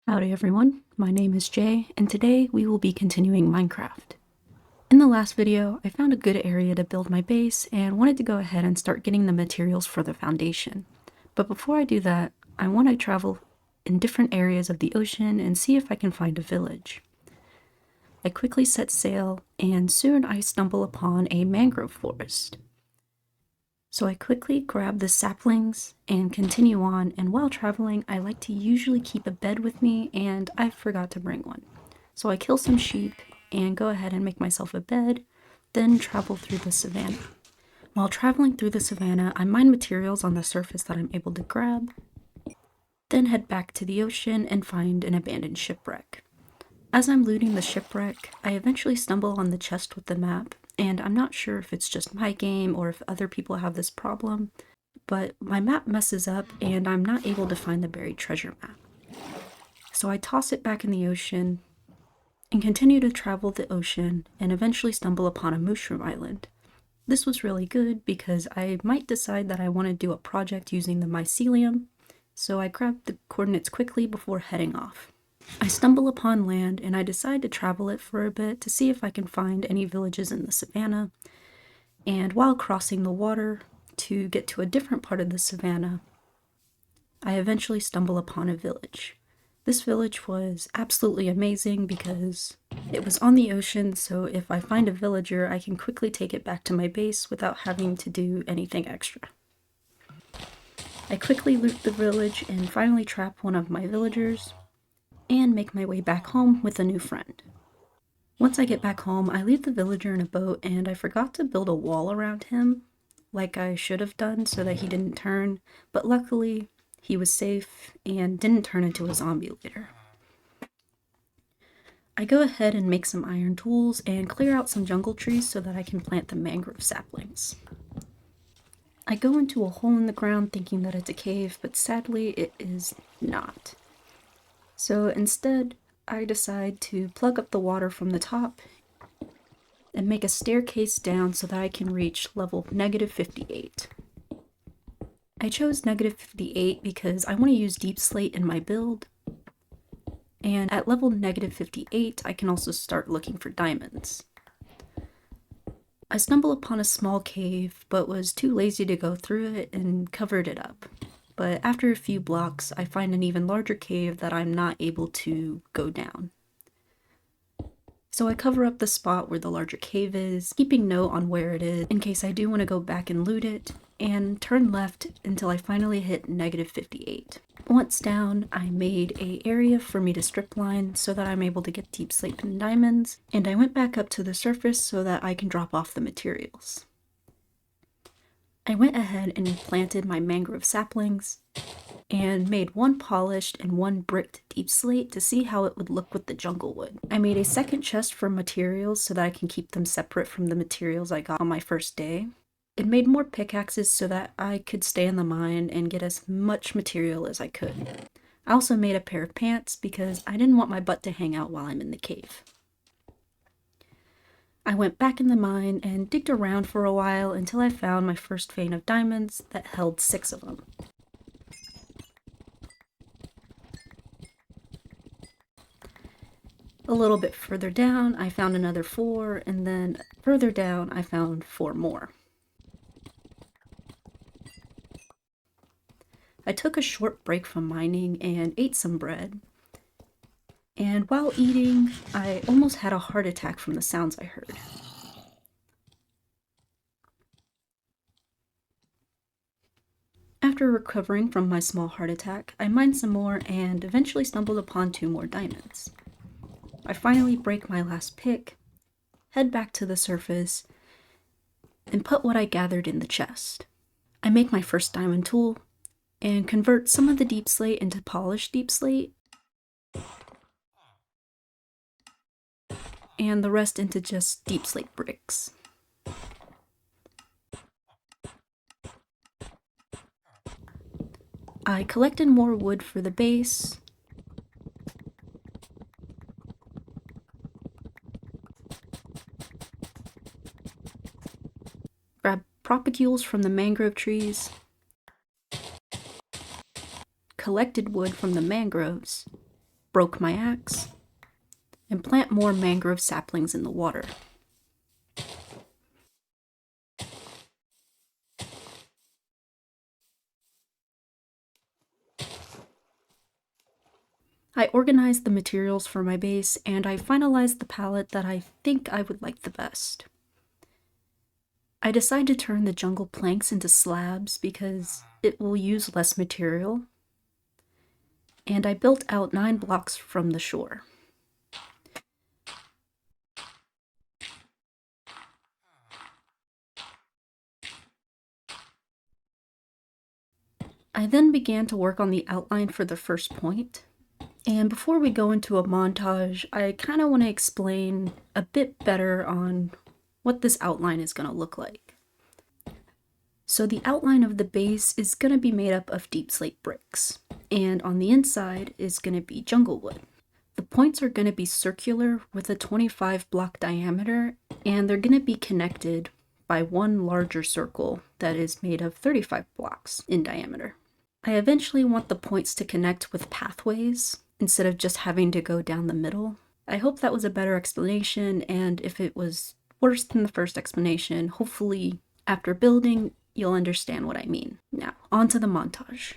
Howdy everyone, my name is Jay, and today we will be continuing Minecraft. In the last video, I found a good area to build my base and wanted to go ahead and start getting the materials for the foundation. But before I do that, I want to travel in different areas of the ocean and see if I can find a village. I quickly set sail, and soon I stumble upon a mangrove forest. So I quickly grab the saplings and continue on, and while traveling I like to usually keep a bed with me, and I forgot to bring one. So I kill some sheep and go ahead and make myself a bed, then travel through the savannah. While traveling through the savannah, I mine materials on the surface that I'm able to grab, then head back to the ocean and find an abandoned shipwreck. As I'm looting the shipwreck, I eventually stumble on the chest with the map, and I'm not sure if it's just my game or if other people have this problem, but my map messes up and I'm not able to find the buried treasure map. So I toss it back in the ocean and continue to travel the ocean and eventually stumble upon a mushroom island. This was really good because I might decide that I want to do a project using the mycelium, so I grabbed the coordinates quickly before heading off. I stumble upon land and I decide to travel it for a bit to see if I can find any villages in the savannah, and while crossing the water to get to a different part of the savannah, I eventually stumble upon a village. This village was absolutely amazing because it was on the ocean, so if I find a villager, I can quickly take it back to my base without having to do anything extra. I quickly loot the village and finally trap one of my villagers, and make my way back home with a new friend. Once I get back home, I leave the villager in a boat, and I forgot to build a wall around him, like I should have done so that he didn't turn, but luckily he was safe and didn't turn into a zombie later. I go ahead and make some iron tools and clear out some jungle trees so that I can plant the mangrove saplings. I go into a hole in the ground thinking that it's a cave, but sadly it is not. So instead, I decide to plug up the water from the top and make a staircase down so that I can reach level -58. I chose -58 because I want to use deep slate in my build, and at level -58 I can also start looking for diamonds. I stumble upon a small cave, but was too lazy to go through it and covered it up. But after a few blocks, I find an even larger cave that I'm not able to go down. So I cover up the spot where the larger cave is, keeping note on where it is in case I do want to go back and loot it, and turn left until I finally hit -58. Once down, I made an area for me to strip line so that I'm able to get deep slate and diamonds, and I went back up to the surface so that I can drop off the materials. I went ahead and planted my mangrove saplings, and made one polished and one bricked deep slate to see how it would look with the jungle wood. I made a second chest for materials so that I can keep them separate from the materials I got on my first day. It made more pickaxes so that I could stay in the mine and get as much material as I could. I also made a pair of pants because I didn't want my butt to hang out while I'm in the cave. I went back in the mine and digged around for a while until I found my first vein of diamonds that held 6 of them. A little bit further down, I found another 4, and then further down, I found 4 more. I took a short break from mining and ate some bread, and while eating, I almost had a heart attack from the sounds I heard. After recovering from my small heart attack, I mined some more and eventually stumbled upon 2 more diamonds. I finally break my last pick, head back to the surface, and put what I gathered in the chest. I make my first diamond tool, and convert some of the deep slate into polished deep slate, and the rest into just deep slate bricks. I collected more wood for the base, grabbed propagules from the mangrove trees, collected wood from the mangroves, broke my axe, and plant more mangrove saplings in the water. I organized the materials for my base, and I finalized the palette that I think I would like the best. I decided to turn the jungle planks into slabs because it will use less material, and I built out 9 blocks from the shore. I then began to work on the outline for the first point. And before we go into a montage, I kind of want to explain a bit better on what this outline is going to look like. So the outline of the base is going to be made up of deep slate bricks, and on the inside is going to be jungle wood. The points are going to be circular with a 25 block diameter, and they're going to be connected by one larger circle that is made of 35 blocks in diameter. I eventually want the points to connect with pathways instead of just having to go down the middle. I hope that was a better explanation, and if it was worse than the first explanation, hopefully after building, you'll understand what I mean. Now, on to the montage.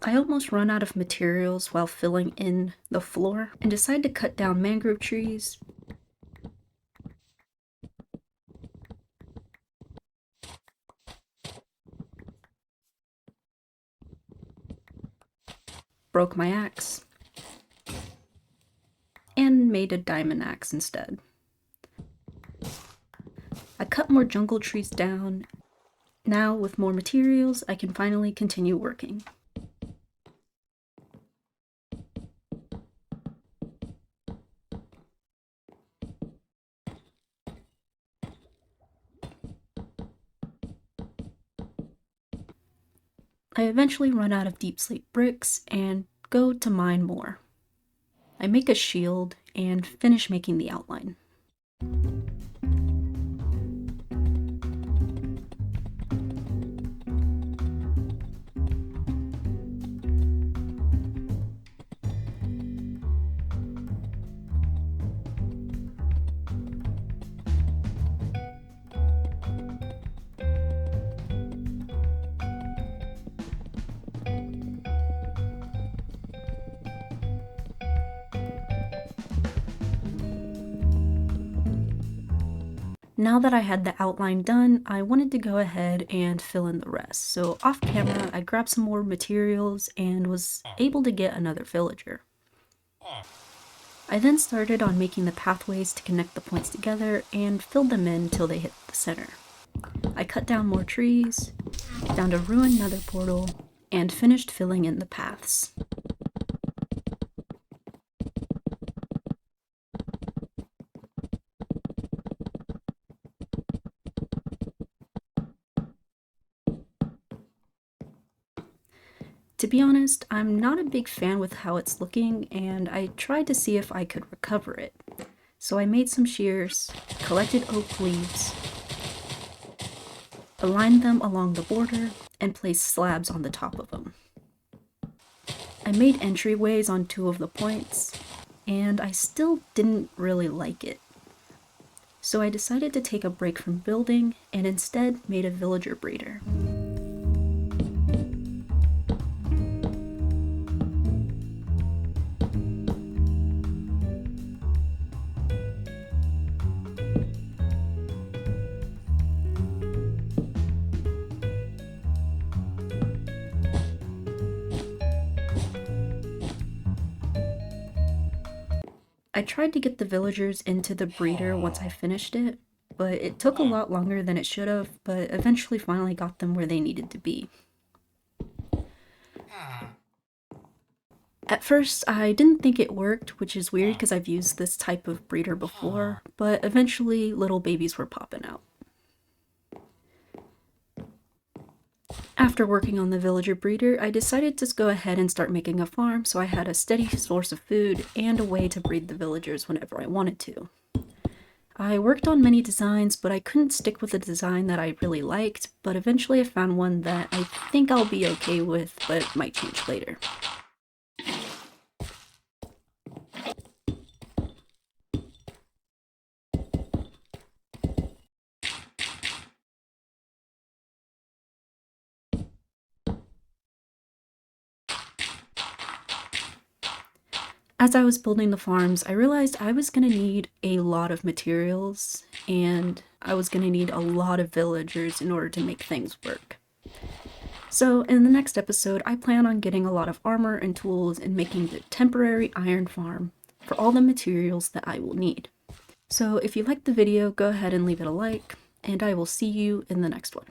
I almost run out of materials while filling in the floor and decide to cut down mangrove trees. Broke my axe and made a diamond axe instead. I cut more jungle trees down. Now with more materials, I can finally continue working. I eventually run out of deep slate bricks and go to mine more. I make a shield and finish making the outline. Now that I had the outline done, I wanted to go ahead and fill in the rest. So off camera, I grabbed some more materials and was able to get another villager. I then started on making the pathways to connect the points together and filled them in until they hit the center. I cut down more trees, found a ruined nether portal, and finished filling in the paths. To be honest, I'm not a big fan with how it's looking, and I tried to see if I could recover it. So I made some shears, collected oak leaves, aligned them along the border, and placed slabs on the top of them. I made entryways on 2 of the points, and I still didn't really like it. So I decided to take a break from building and instead made a villager breeder. I tried to get the villagers into the breeder once I finished it, but it took a lot longer than it should have, but eventually finally got them where they needed to be. At first, I didn't think it worked, which is weird because I've used this type of breeder before, but eventually little babies were popping out. After working on the villager breeder, I decided to go ahead and start making a farm so I had a steady source of food and a way to breed the villagers whenever I wanted to. I worked on many designs, but I couldn't stick with a design that I really liked, but eventually I found one that I think I'll be okay with, but it might change later. As I was building the farms, I realized I was going to need a lot of materials, and I was going to need a lot of villagers in order to make things work. So in the next episode, I plan on getting a lot of armor and tools and making the temporary iron farm for all the materials that I will need. So if you liked the video, go ahead and leave it a like, and I will see you in the next one.